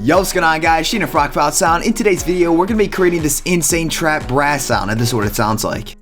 Yo, what's going on, guys? Sheen of Rockpile Sound. In today's video, we're going to be creating this insane trap brass sound, and this is what it sounds like.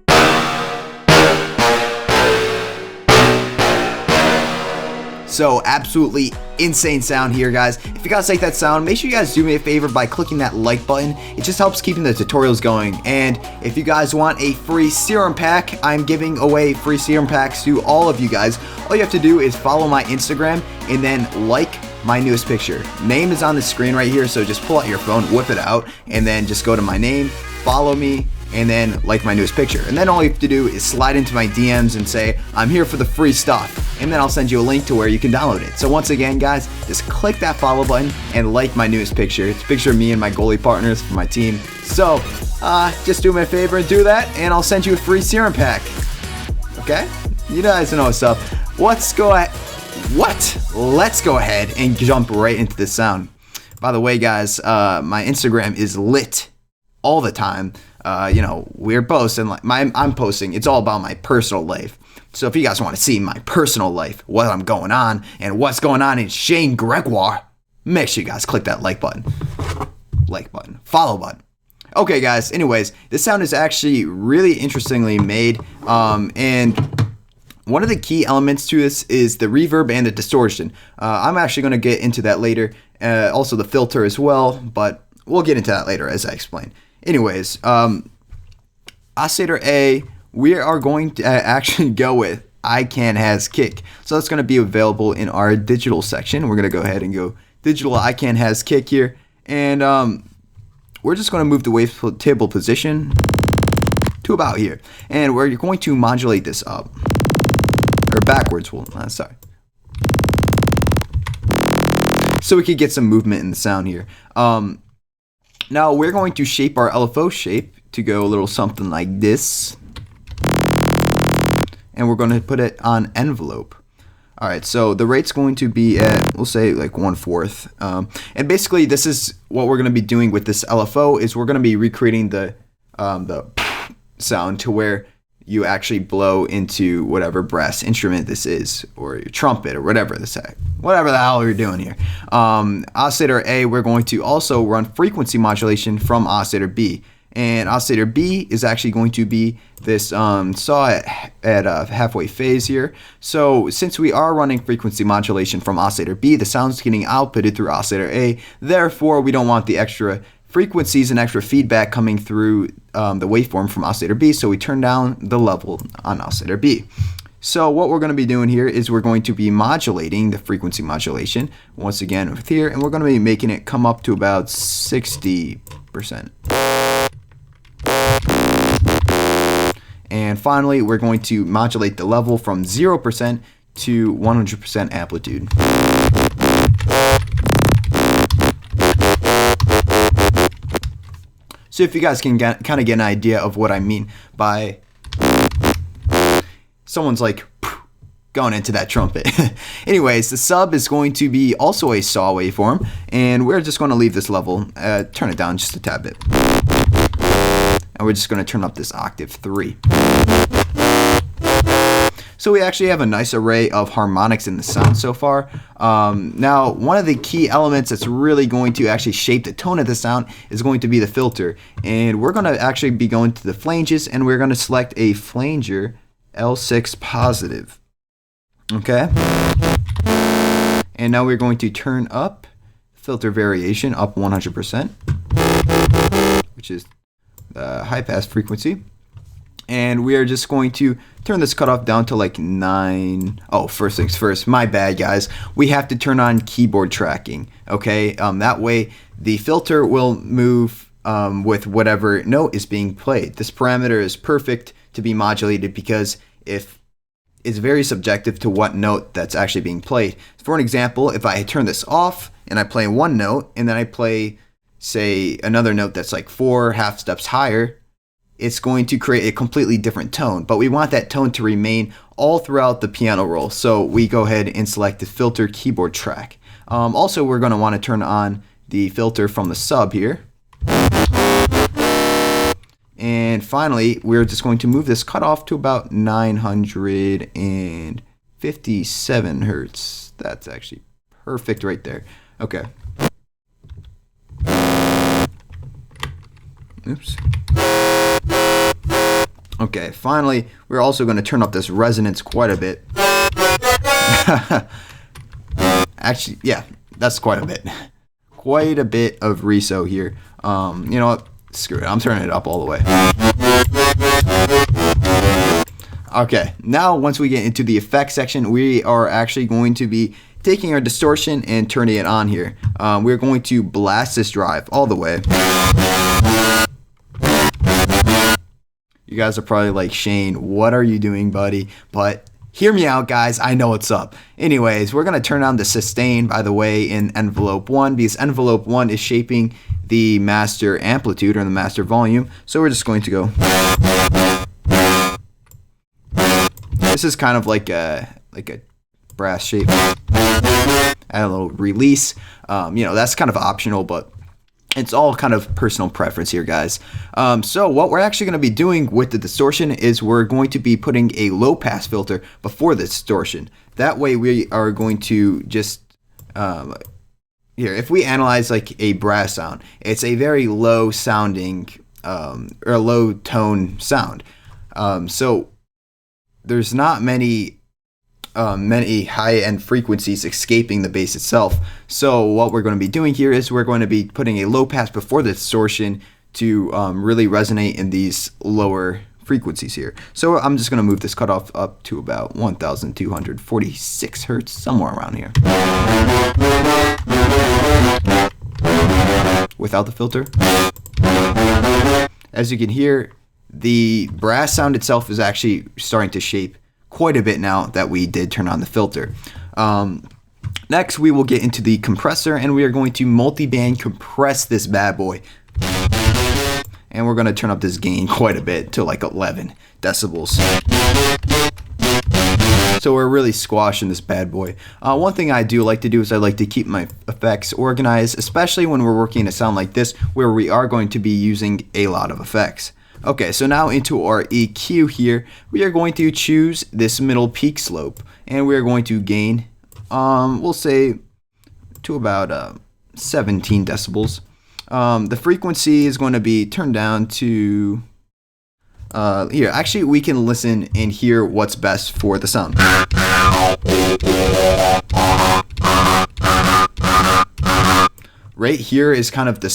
So, absolutely insane sound here, guys. If you guys like that sound, make sure you guys do me a favor by clicking that like button. It just helps keeping the tutorials going. And if you guys want a free serum pack, I'm giving away free serum packs to all of you guys. All you have to do is follow my Instagram and then like my newest picture. Name is on the screen right here, so just pull out your phone, whip it out, and then just go to my name, follow me, and then like my newest picture. And then all you have to do is slide into my DMs and say, I'm here for the free stuff. And then I'll send you a link to where you can download it. So once again, guys, just click that follow button and like my newest picture. It's a picture of me and my goalie partners for my team. So just do me a favor and do that, and I'll send you a free serum pack. Okay? You guys know what's up. Let's go ahead and jump right into this sound. By the way, guys, my Instagram is lit all the time. You know, we're posting, I'm posting, it's all about my personal life. So if you guys want to see my personal life, what I'm going on, and what's going on in Shane Gregoire, make sure you guys click that like button, follow button. Okay, guys, anyways, this sound is actually really interestingly made, and one of the key elements to this is the reverb and the distortion. I'm actually going to get into that later, also the filter as well, but we'll get into that later as I explain. Anyways, oscillator A, we are going to actually go with I Can Has Kick. So that's going to be available in our digital section. We're going to go ahead and go digital I Can Has Kick here. And we're just going to move the wavetable position to about here. And we're going to modulate this up. Or backwards, sorry. So we could get some movement in the sound here. Now we're going to shape our LFO shape to go a little something like this. And we're going to put it on envelope. Alright, so the rate's going to be at, we'll say like 1/4. And basically this is what we're going to be doing with this LFO, is we're going to be recreating the sound to where you actually blow into whatever brass instrument this is, or your trumpet, or whatever the hell you're doing here. Oscillator A, we're going to also run frequency modulation from oscillator B, and oscillator B is actually going to be this saw at a halfway phase here. So since we are running frequency modulation from oscillator B, the sound's getting outputted through oscillator A. Therefore, we don't want the extra frequencies and extra feedback coming through the waveform from oscillator B, so we turn down the level on oscillator B. So what we're going to be doing here is we're going to be modulating the frequency modulation once again with here, and we're going to be making it come up to about 60%. And finally, we're going to modulate the level from 0% to 100% amplitude. So if you guys can kind of get an idea of what I mean by someone's like going into that trumpet. Anyways, the sub is going to be also a saw waveform, and we're just going to leave this level, turn it down just a tad bit. And we're just going to turn up this octave 3. So we actually have a nice array of harmonics in the sound so far. Now, one of the key elements that's really going to actually shape the tone of the sound is going to be the filter. And we're going to actually be going to the flanges, and we're going to select a flanger L6 positive. Okay? And now we're going to turn up filter variation up 100%, which is the high pass frequency. And we are just going to turn this cutoff down to like 9. Oh, first things first, my bad, guys. We have to turn on keyboard tracking, okay? That way the filter will move with whatever note is being played. This parameter is perfect to be modulated because if it's very subjective to what note that's actually being played. For an example, if I turn this off and I play one note and then I play, say, another note that's like 4 half steps higher, it's going to create a completely different tone, but we want that tone to remain all throughout the piano roll. So we go ahead and select the filter keyboard track. Also, we're going to want to turn on the filter from the sub here. And finally, we're just going to move this cutoff to about 957 hertz. That's actually perfect right there. Okay. Oops. Okay, finally, we're also going to turn up this resonance quite a bit. Actually, yeah, that's quite a bit. Quite a bit of reso here. You know what? Screw it. I'm turning it up all the way. Okay, now once we get into the effects section, we are actually going to be taking our distortion and turning it on here. We're going to blast this drive all the way. You guys are probably like, Shane, what are you doing, buddy? But hear me out, guys. I know what's up. Anyways, we're going to turn on the sustain, by the way, in envelope 1, because envelope 1 is shaping the master amplitude or the master volume. So we're just going to go. This is kind of like a brass shape. Add a little release. You know, that's kind of optional, but it's all kind of personal preference here, guys. So what we're actually going to be doing with the distortion is we're going to be putting a low pass filter before the distortion. That way we are going to just, here, if we analyze like a brass sound, it's a very low sounding, or a low tone sound. So there's not many high-end frequencies escaping the bass itself. So what we're going to be doing here is we're going to be putting a low pass before the distortion to really resonate in these lower frequencies here. So I'm just going to move this cutoff up to about 1246 hertz, somewhere around here. Without the filter. As you can hear, the brass sound itself is actually starting to shape quite a bit now that we did turn on the filter. Next, we will get into the compressor, and we are going to multi-band compress this bad boy. And we're going to turn up this gain quite a bit to like 11 decibels. So we're really squashing this bad boy. One thing I do like to do is I like to keep my effects organized, especially when we're working in a sound like this, where we are going to be using a lot of effects. Okay, so now into our EQ here, we are going to choose this middle peak slope, and we are going to gain, we'll say, to about 17 decibels. The frequency is going to be turned down to, here, actually we can listen and hear what's best for the sound. Right here is kind of the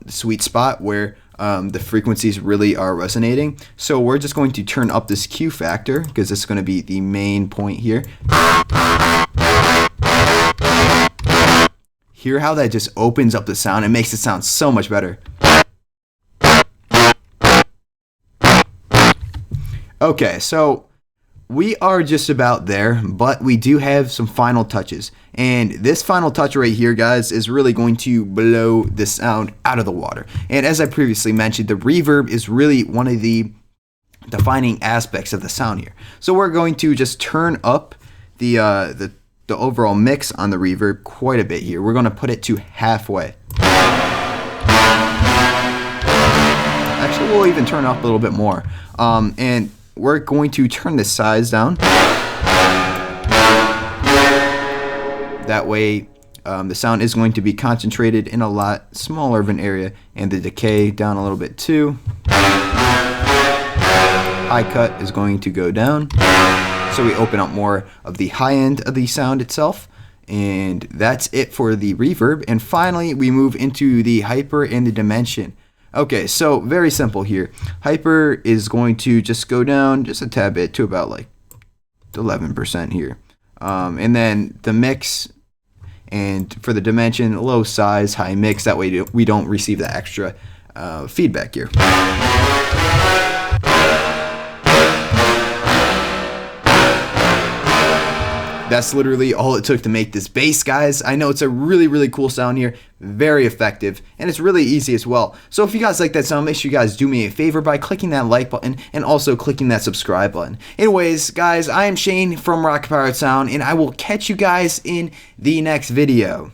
sweet spot where the frequencies really are resonating. So we're just going to turn up this Q factor because this is going to be the main point here. Hear how that just opens up the sound. It makes it sound so much better. Okay, so we are just about there, but we do have some final touches. And this final touch right here, guys, is really going to blow the sound out of the water. And as I previously mentioned, the reverb is really one of the defining aspects of the sound here. So we're going to just turn up the overall mix on the reverb quite a bit here. We're going to put it to halfway. Actually, we'll even turn up a little bit more. And we're going to turn the size down. That way, the sound is going to be concentrated in a lot smaller of an area, and the decay down a little bit too. High cut is going to go down. So we open up more of the high end of the sound itself. And that's it for the reverb. And finally, we move into the hyper and the dimension. Okay, so very simple here. Hyper is going to just go down just a tad bit to about like 11% here. And then the mix, and for the dimension, low size, high mix. That way we don't receive the extra feedback here. That's literally all it took to make this bass, guys. I know it's a really, really cool sound here. Very effective. And it's really easy as well. So if you guys like that sound, make sure you guys do me a favor by clicking that like button and also clicking that subscribe button. Anyways, guys, I am Shane from Rocket Powered Sound, and I will catch you guys in the next video.